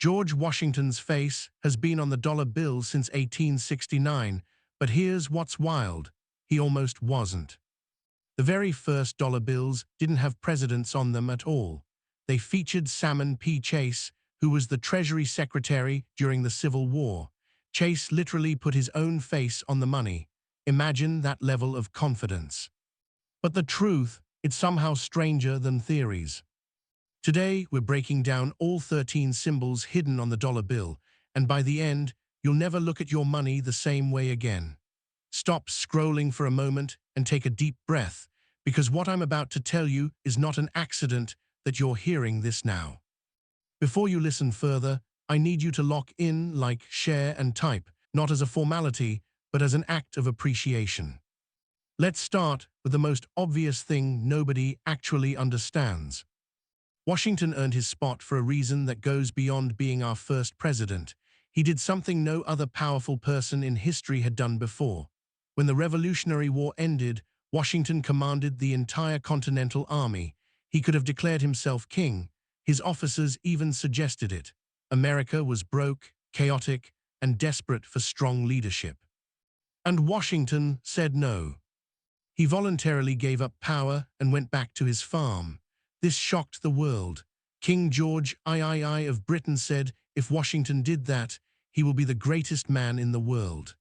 George Washington's face has been on the dollar bill since 1869, but here's what's wild. He almost wasn't. The very first dollar bills didn't have presidents on them at all. They featured Salmon P. Chase, who was the Treasury Secretary during the Civil War. Chase literally put his own face on the money. Imagine that level of confidence. But the truth, it's somehow stranger than theories. Today, we're breaking down all 13 symbols hidden on the dollar bill, and by the end, you'll never look at your money the same way again. Stop scrolling for a moment and take a deep breath, because what I'm about to tell you is not an accident that you're hearing this now. Before you listen further, I need you to lock in, like, share, and type, not as a formality, but as an act of appreciation. Let's start with the most obvious thing nobody actually understands. Washington earned his spot for a reason that goes beyond being our first president. He did something no other powerful person in history had done before. When the Revolutionary War ended, Washington commanded the entire Continental Army. He could have declared himself king. His officers even suggested it. America was broke, chaotic, and desperate for strong leadership. And Washington said no. He voluntarily gave up power and went back to his farm. This shocked the world. King George III of Britain said, if Washington did that, he will be the greatest man in the world.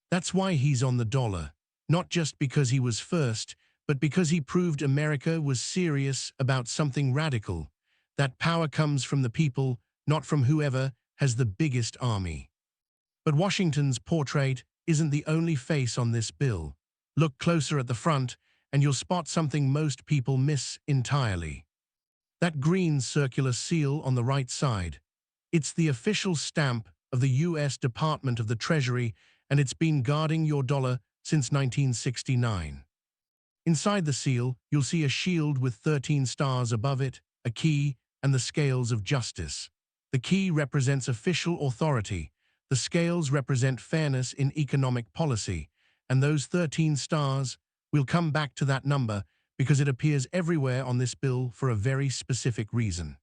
That's why he's on the dollar, not just because he was first, but because he proved America was serious about something radical. That power comes from the people, not from whoever has the biggest army. But Washington's portrait isn't the only face on this bill. Look closer at the front, and you'll spot something most people miss entirely. That green circular seal on the right side. It's the official stamp of the U.S. Department of the Treasury, and it's been guarding your dollar since 1969. Inside the seal, you'll see a shield with 13 stars above it, a key, and the scales of justice. The key represents official authority. The scales represent fairness in economic policy. And those 13 stars, we'll come back to that number because it appears everywhere on this bill for a very specific reason.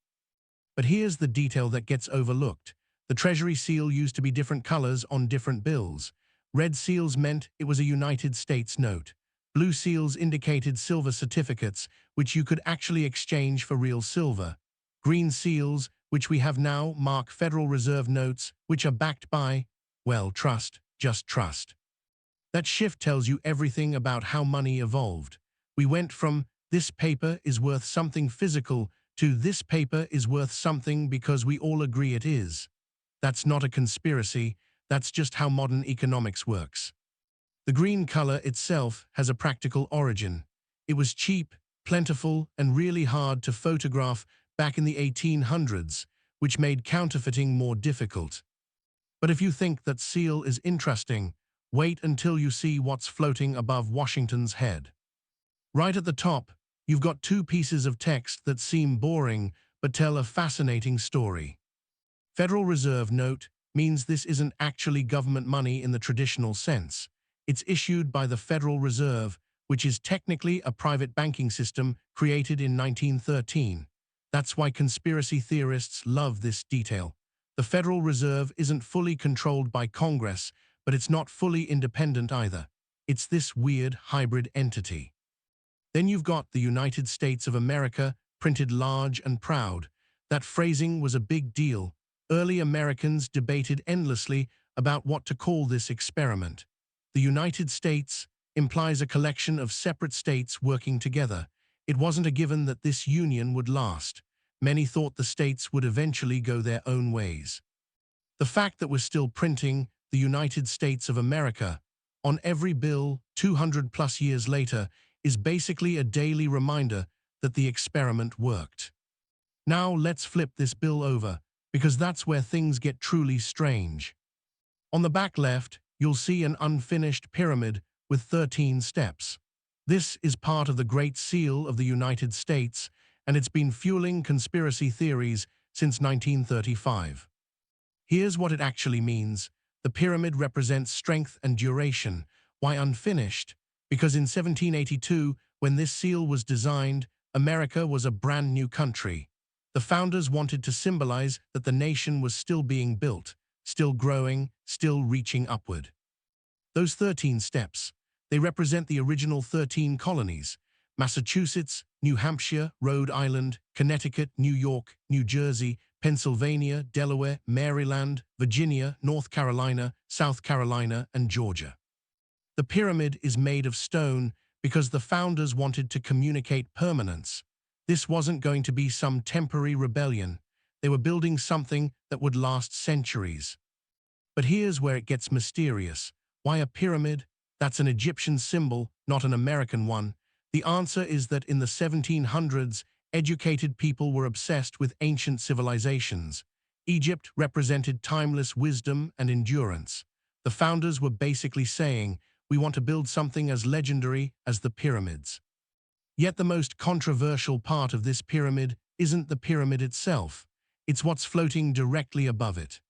But here's the detail that gets overlooked. The Treasury seal used to be different colors on different bills. Red seals meant it was a United States note. Blue seals indicated silver certificates, which you could actually exchange for real silver. Green seals, which we have now, mark Federal Reserve notes, which are backed by, well, trust, just trust. That shift tells you everything about how money evolved. We went from this paper is worth something physical to this paper is worth something because we all agree it is. That's not a conspiracy, that's just how modern economics works. The green color itself has a practical origin. It was cheap, plentiful, and really hard to photograph back in the 1800s, which made counterfeiting more difficult. But if you think that seal is interesting, wait until you see what's floating above Washington's head. Right at the top, you've got two pieces of text that seem boring but tell a fascinating story. Federal Reserve note means this isn't actually government money in the traditional sense. It's issued by the Federal Reserve, which is technically a private banking system created in 1913. That's why conspiracy theorists love this detail. The Federal Reserve isn't fully controlled by Congress, but it's not fully independent either. It's this weird hybrid entity. Then you've got the United States of America printed large and proud. That phrasing was a big deal. Early Americans debated endlessly about what to call this experiment. The United States implies a collection of separate states working together. It wasn't a given that this union would last. Many thought the states would eventually go their own ways. The fact that we're still printing the United States of America on every bill 200+ years later is basically a daily reminder that the experiment worked. Now let's flip this bill over, because that's where things get truly strange. On the back left, you'll see an unfinished pyramid with 13 steps. This is part of the Great Seal of the United States, and it's been fueling conspiracy theories since 1935. Here's what it actually means. The pyramid represents strength and duration. Why unfinished? Because in 1782, when this seal was designed, America was a brand new country. The founders wanted to symbolize that the nation was still being built, still growing, still reaching upward. Those 13 steps, they represent the original 13 colonies: Massachusetts, New Hampshire, Rhode Island, Connecticut, New York, New Jersey, Pennsylvania, Delaware, Maryland, Virginia, North Carolina, South Carolina, and Georgia. The pyramid is made of stone because the founders wanted to communicate permanence. This wasn't going to be some temporary rebellion. They were building something that would last centuries. But here's where it gets mysterious. Why a pyramid? That's an Egyptian symbol, not an American one. The answer is that in the 1700s, educated people were obsessed with ancient civilizations. Egypt represented timeless wisdom and endurance. The founders were basically saying, we want to build something as legendary as the pyramids. Yet the most controversial part of this pyramid isn't the pyramid itself. It's what's floating directly above it.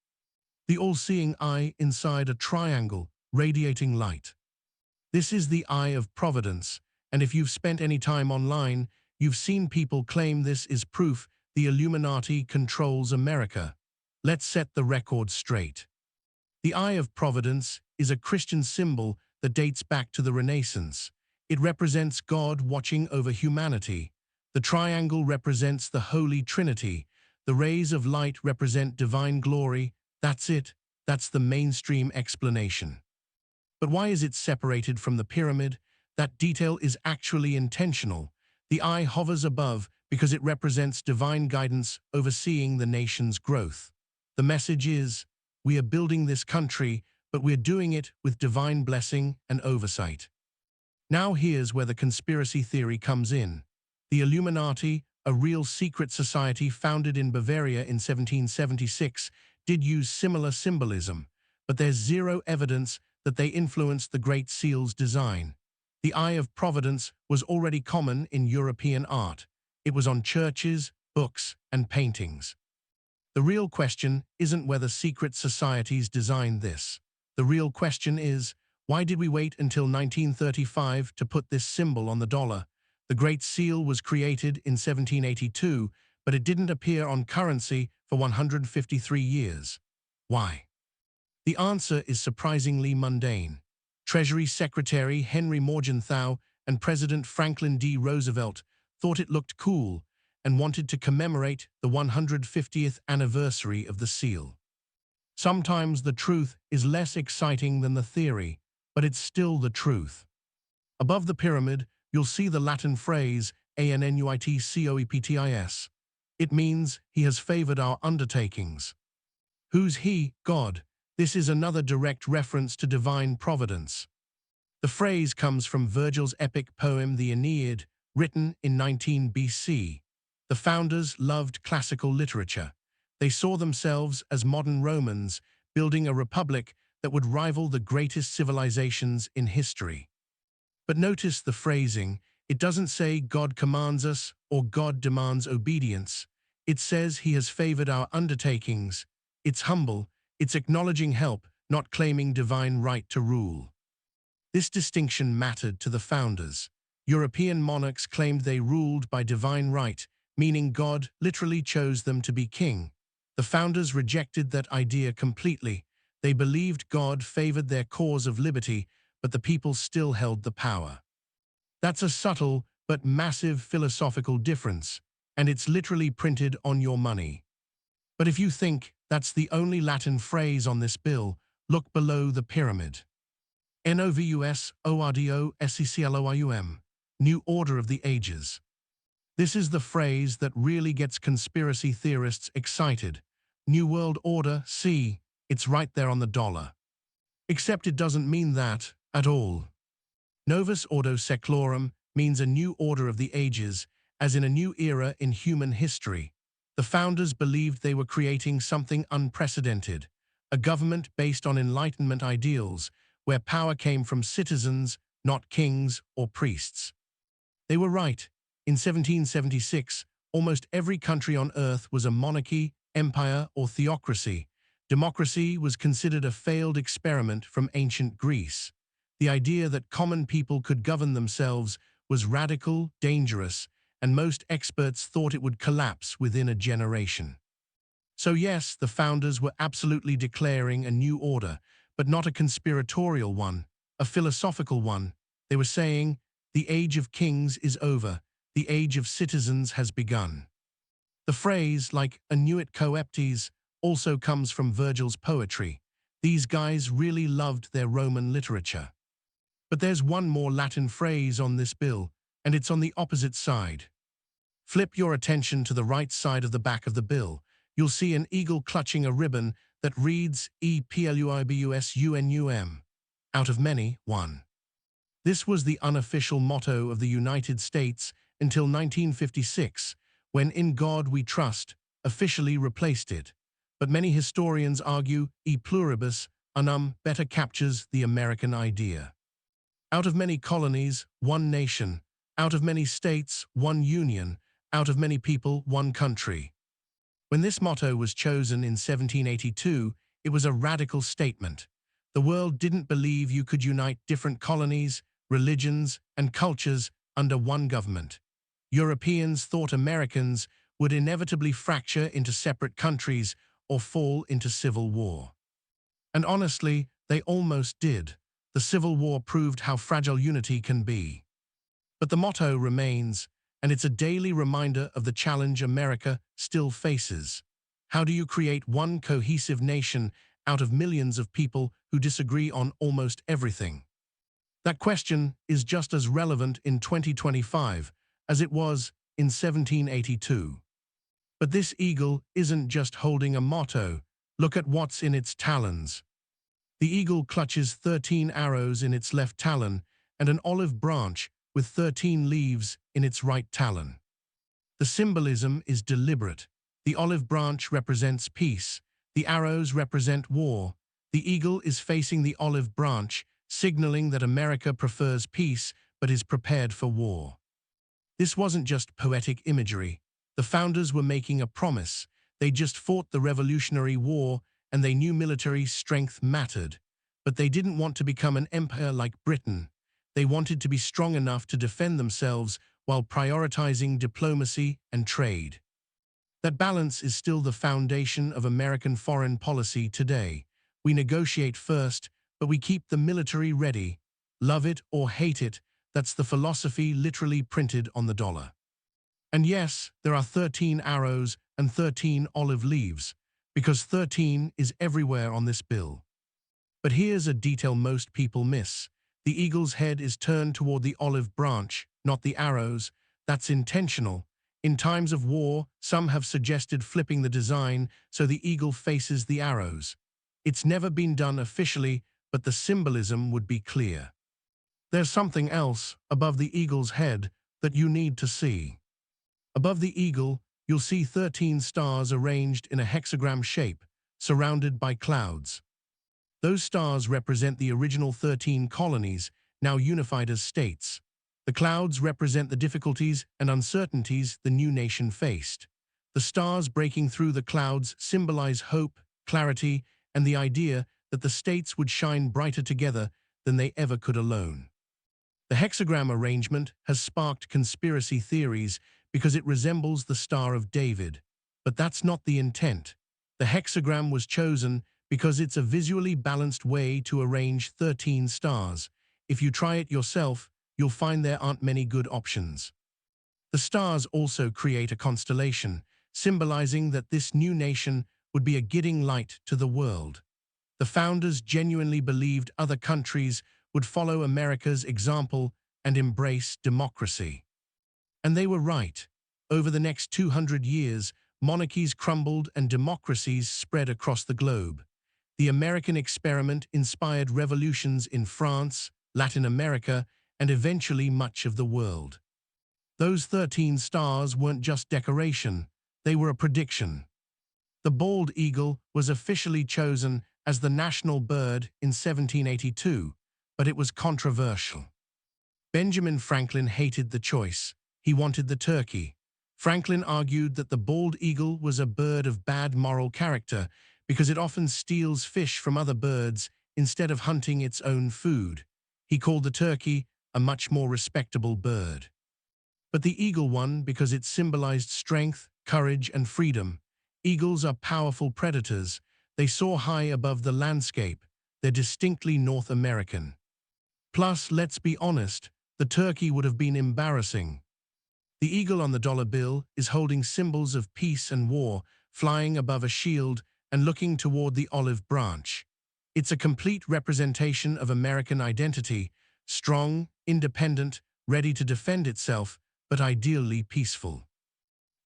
The all-seeing eye inside a triangle, radiating light. This is the Eye of Providence, and if you've spent any time online, you've seen people claim this is proof the Illuminati controls America. Let's set the record straight. The Eye of Providence is a Christian symbol that dates back to the Renaissance. It represents God watching over humanity. The triangle represents the Holy Trinity. The rays of light represent divine glory. That's it. That's the mainstream explanation. But why is it separated from the pyramid? That detail is actually intentional. The eye hovers above because it represents divine guidance overseeing the nation's growth. The message is, we are building this country, but we're doing it with divine blessing and oversight. Now here's where the conspiracy theory comes in. The Illuminati, a real secret society founded in Bavaria in 1776, did use similar symbolism, but there's zero evidence that they influenced the Great Seal's design. The Eye of Providence was already common in European art. It was on churches, books, and paintings. The real question isn't whether secret societies designed this. The real question is, why did we wait until 1935 to put this symbol on the dollar? The Great Seal was created in 1782, but it didn't appear on currency for 153 years. Why? The answer is surprisingly mundane. Treasury Secretary Henry Morgenthau and President Franklin D. Roosevelt thought it looked cool and wanted to commemorate the 150th anniversary of the seal. Sometimes the truth is less exciting than the theory, but it's still the truth. Above the pyramid, you'll see the Latin phrase annuitcoeptis. It means he has favored our undertakings. Who's he? God. This is another direct reference to divine providence. The phrase comes from Virgil's epic poem The Aeneid, written in 19 BC. The founders loved classical literature. They saw themselves as modern Romans, building a republic that would rival the greatest civilizations in history. But notice the phrasing. It doesn't say God commands us or God demands obedience. It says he has favored our undertakings. It's humble. It's acknowledging help, not claiming divine right to rule. This distinction mattered to the founders. European monarchs claimed they ruled by divine right, meaning God literally chose them to be king. The founders rejected that idea completely. They believed God favored their cause of liberty, but the people still held the power. That's a subtle but massive philosophical difference, and it's literally printed on your money. But if you think that's the only Latin phrase on this bill, look below the pyramid. Novus Ordo Seclorum, New Order of the Ages. This is the phrase that really gets conspiracy theorists excited. New World Order, see, it's right there on the dollar. Except it doesn't mean that at all. Novus Ordo Seclorum means a new order of the ages, as in a new era in human history. The founders believed they were creating something unprecedented, a government based on Enlightenment ideals, where power came from citizens, not kings or priests. They were right. In 1776, almost every country on earth was a monarchy, empire, or theocracy. Democracy was considered a failed experiment from ancient Greece. The idea that common people could govern themselves was radical, dangerous, and most experts thought it would collapse within a generation. So yes, the founders were absolutely declaring a new order, but not a conspiratorial one, a philosophical one. They were saying, the age of kings is over, the age of citizens has begun. The phrase, like annuit coeptes, also comes from Virgil's poetry. These guys really loved their Roman literature. But there's one more Latin phrase on this bill, and it's on the opposite side. Flip your attention to the right side of the back of the bill. You'll see an eagle clutching a ribbon that reads EPLUIBUSUNUM. Out of many, one. This was the unofficial motto of the United States until 1956, when In God We Trust officially replaced it. But many historians argue E pluribus unum better captures the American idea. Out of many colonies, one nation. Out of many states, one union. Out of many people, one country. When this motto was chosen in 1782, it was a radical statement. The world didn't believe you could unite different colonies, religions, and cultures under one government. Europeans thought Americans would inevitably fracture into separate countries or fall into civil war. And honestly, they almost did. The Civil War proved how fragile unity can be. But the motto remains, and it's a daily reminder of the challenge America still faces. How do you create one cohesive nation out of millions of people who disagree on almost everything? That question is just as relevant in 2025 as it was in 1782. But this eagle isn't just holding a motto. Look at what's in its talons. The eagle clutches 13 arrows in its left talon and an olive branch with 13 leaves in its right talon. The symbolism is deliberate. The olive branch represents peace. The arrows represent war. The eagle is facing the olive branch, signaling that America prefers peace but is prepared for war. This wasn't just poetic imagery. The founders were making a promise. They just fought the Revolutionary War and they knew military strength mattered. But they didn't want to become an empire like Britain. They wanted to be strong enough to defend themselves while prioritizing diplomacy and trade. That balance is still the foundation of American foreign policy today. We negotiate first, but we keep the military ready. Love it or hate it, that's the philosophy literally printed on the dollar. And yes, there are 13 arrows and 13 olive leaves, because 13 is everywhere on this bill. But here's a detail most people miss. The eagle's head is turned toward the olive branch, not the arrows. That's intentional. In times of war, some have suggested flipping the design so the eagle faces the arrows. It's never been done officially, but the symbolism would be clear. There's something else above the eagle's head that you need to see. Above the eagle, you'll see 13 stars arranged in a hexagram shape, surrounded by clouds. Those stars represent the original 13 colonies, now unified as states. The clouds represent the difficulties and uncertainties the new nation faced. The stars breaking through the clouds symbolize hope, clarity, and the idea that the states would shine brighter together than they ever could alone. The hexagram arrangement has sparked conspiracy theories because it resembles the Star of David. But that's not the intent. The hexagram was chosen because it's a visually balanced way to arrange 13 stars. If you try it yourself, you'll find there aren't many good options. The stars also create a constellation, symbolizing that this new nation would be a guiding light to the world. The founders genuinely believed other countries would follow America's example and embrace democracy. And they were right. Over the next 200 years, monarchies crumbled and democracies spread across the globe. The American experiment inspired revolutions in France, Latin America, and eventually much of the world. Those 13 stars weren't just decoration, they were a prediction. The bald eagle was officially chosen as the national bird in 1782, but it was controversial. Benjamin Franklin hated the choice. He wanted the turkey. Franklin argued that the bald eagle was a bird of bad moral character because it often steals fish from other birds instead of hunting its own food. He called the turkey a much more respectable bird. But the eagle won because it symbolized strength, courage, and freedom. Eagles are powerful predators. They soar high above the landscape. They're distinctly North American. Plus, let's be honest, the turkey would have been embarrassing. The eagle on the dollar bill is holding symbols of peace and war, flying above a shield and looking toward the olive branch. It's a complete representation of American identity, strong, independent, ready to defend itself, but ideally peaceful.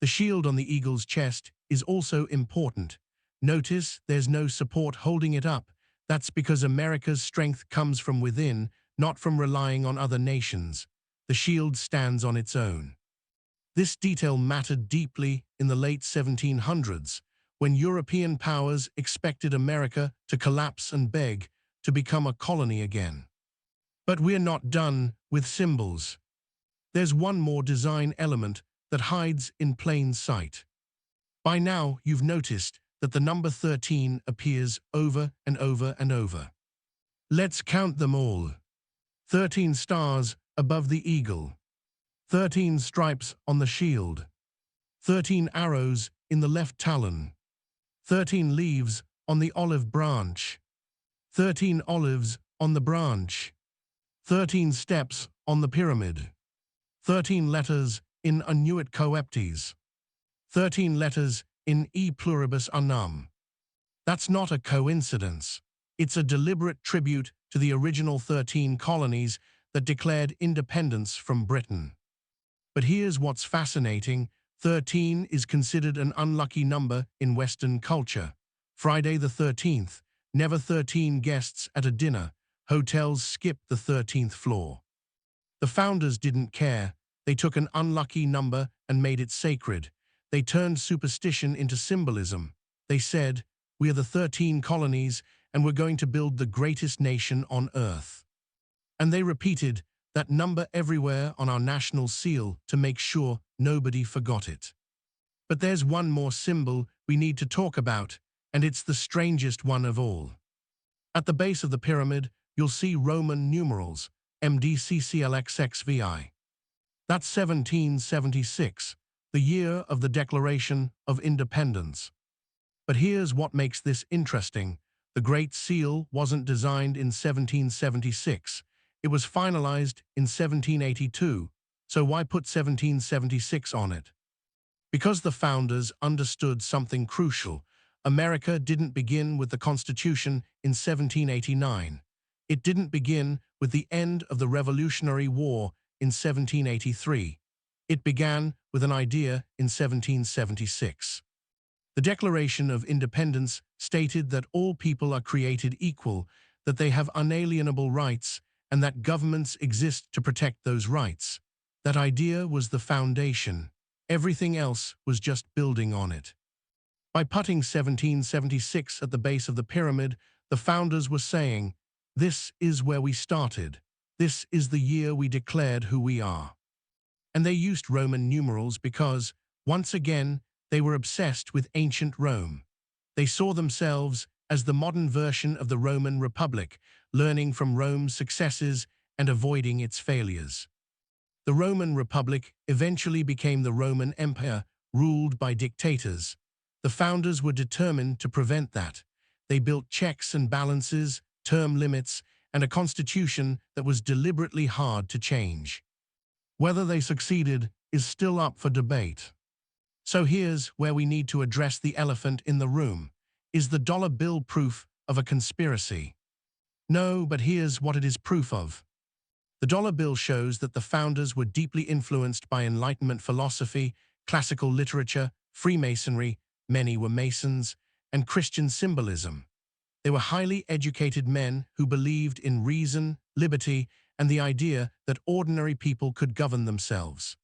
The shield on the eagle's chest is also important. Notice there's no support holding it up. That's because America's strength comes from within, not from relying on other nations. The shield stands on its own. This detail mattered deeply in the late 1700s, when European powers expected America to collapse and beg to become a colony again. But we're not done with symbols. There's one more design element that hides in plain sight. By now, you've noticed that the number 13 appears over and over and over. Let's count them all. 13 stars above the eagle. 13 stripes on the shield. 13 arrows in the left talon. 13 leaves on the olive branch. 13 olives on the branch. 13 steps on the pyramid. 13 letters in Annuit Coeptes. 13 letters in E Pluribus Unum. That's not a coincidence. It's a deliberate tribute to the original 13 colonies that declared independence from Britain. But here's what's fascinating. 13 is considered an unlucky number in Western culture. Friday the 13th, never 13 guests at a dinner. Hotels skip the 13th floor. The founders didn't care. They took an unlucky number and made it sacred. They turned superstition into symbolism. They said, "We are the 13 colonies, and we're going to build the greatest nation on earth." And they repeated that number everywhere on our national seal to make sure nobody forgot it. But there's one more symbol we need to talk about, and it's the strangest one of all. At the base of the pyramid, you'll see Roman numerals, MDCCLXXVI. That's 1776, the year of the Declaration of Independence. But here's what makes this interesting. The Great Seal wasn't designed in 1776. It was finalized in 1782, so why put 1776 on it? Because the founders understood something crucial. America didn't begin with the Constitution in 1789. It didn't begin with the end of the Revolutionary War in 1783. It began with an idea in 1776. The Declaration of Independence stated that all people are created equal, that they have unalienable rights, and that governments exist to protect those rights. That idea was the foundation. Everything else was just building on it. By putting 1776 at the base of the pyramid, the founders were saying, "This is where we started. This is the year we declared who we are." And they used Roman numerals because, once again, they were obsessed with ancient Rome. They saw themselves as the modern version of the Roman Republic, learning from Rome's successes and avoiding its failures. The Roman Republic eventually became the Roman Empire, ruled by dictators. The founders were determined to prevent that. They built checks and balances, term limits, and a constitution that was deliberately hard to change. Whether they succeeded is still up for debate. So here's where we need to address the elephant in the room. Is the dollar bill proof of a conspiracy? No, but here's what it is proof of. The dollar bill shows that the founders were deeply influenced by Enlightenment philosophy, classical literature, Freemasonry, many were Masons, and Christian symbolism. They were highly educated men who believed in reason, liberty, and the idea that ordinary people could govern themselves.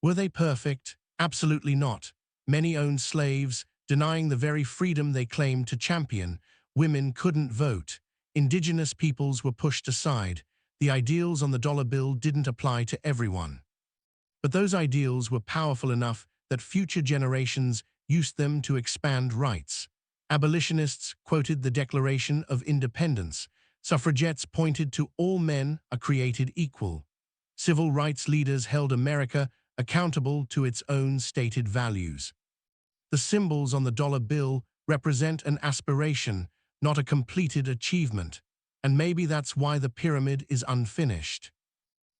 Were they perfect? Absolutely not. Many owned slaves, denying the very freedom they claimed to champion. Women couldn't vote. Indigenous peoples were pushed aside. The ideals on the dollar bill didn't apply to everyone. But those ideals were powerful enough that future generations used them to expand rights. Abolitionists quoted the Declaration of Independence. Suffragettes pointed to all men are created equal. Civil rights leaders held America accountable to its own stated values. The symbols on the dollar bill represent an aspiration, not a completed achievement, and maybe that's why the pyramid is unfinished.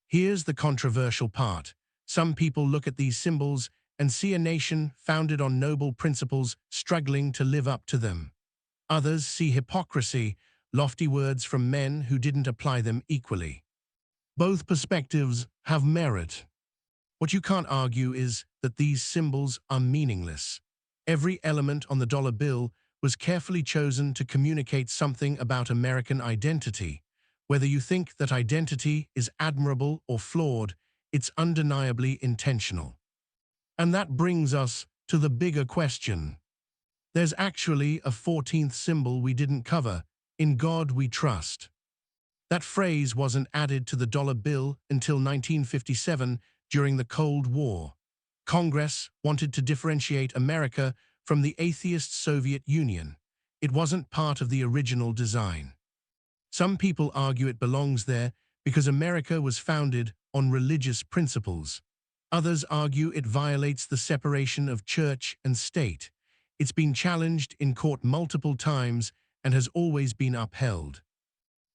Here's the controversial part. Some people look at these symbols and see a nation founded on noble principles struggling to live up to them. Others see hypocrisy, lofty words from men who didn't apply them equally. Both perspectives have merit. What you can't argue is that these symbols are meaningless. Every element on the dollar bill was carefully chosen to communicate something about American identity. Whether you think that identity is admirable or flawed, it's undeniably intentional. And that brings us to the bigger question. There's actually a 14th symbol we didn't cover: "In God we trust." That phrase wasn't added to the dollar bill until 1957 during the Cold War. Congress wanted to differentiate America from the atheist Soviet Union. It wasn't part of the original design. Some people argue it belongs there because America was founded on religious principles. Others argue it violates the separation of church and state. It's been challenged in court multiple times and has always been upheld.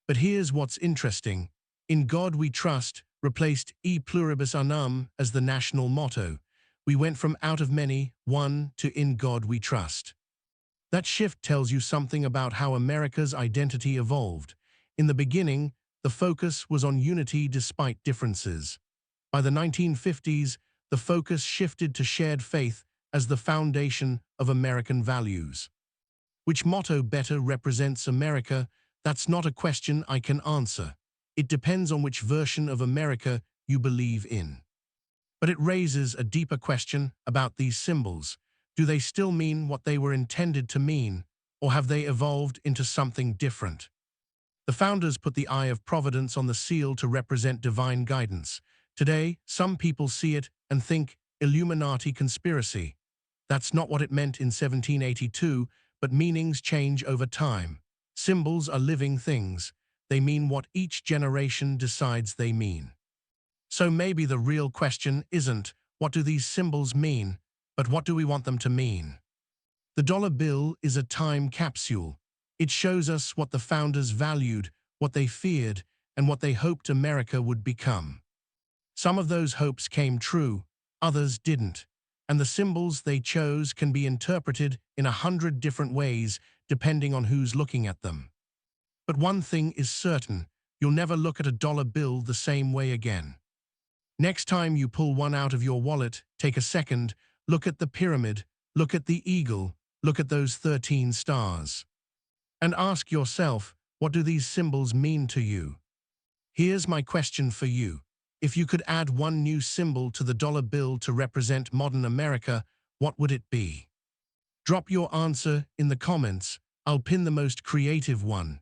But here's what's interesting. "In God we trust" replaced "E pluribus unum" as the national motto. We went from "out of many, one" to "in God we trust." That shift tells you something about how America's identity evolved. In the beginning, the focus was on unity despite differences. By the 1950s, the focus shifted to shared faith as the foundation of American values. Which motto better represents America? That's not a question I can answer. It depends on which version of America you believe in. But it raises a deeper question about these symbols. Do they still mean what they were intended to mean, or have they evolved into something different? The founders put the Eye of Providence on the seal to represent divine guidance. Today, some people see it and think Illuminati conspiracy. That's not what it meant in 1782, but meanings change over time. Symbols are living things. They mean what each generation decides they mean. So maybe the real question isn't, what do these symbols mean, but what do we want them to mean? The dollar bill is a time capsule. It shows us what the founders valued, what they feared, and what they hoped America would become. Some of those hopes came true, others didn't, and the symbols they chose can be interpreted in 100 different ways depending on who's looking at them. But one thing is certain: you'll never look at a dollar bill the same way again. Next time you pull one out of your wallet, take a second, look at the pyramid, look at the eagle, look at those 13 stars. And ask yourself, what do these symbols mean to you? Here's my question for you. If you could add one new symbol to the dollar bill to represent modern America, what would it be? Drop your answer in the comments. I'll pin the most creative one.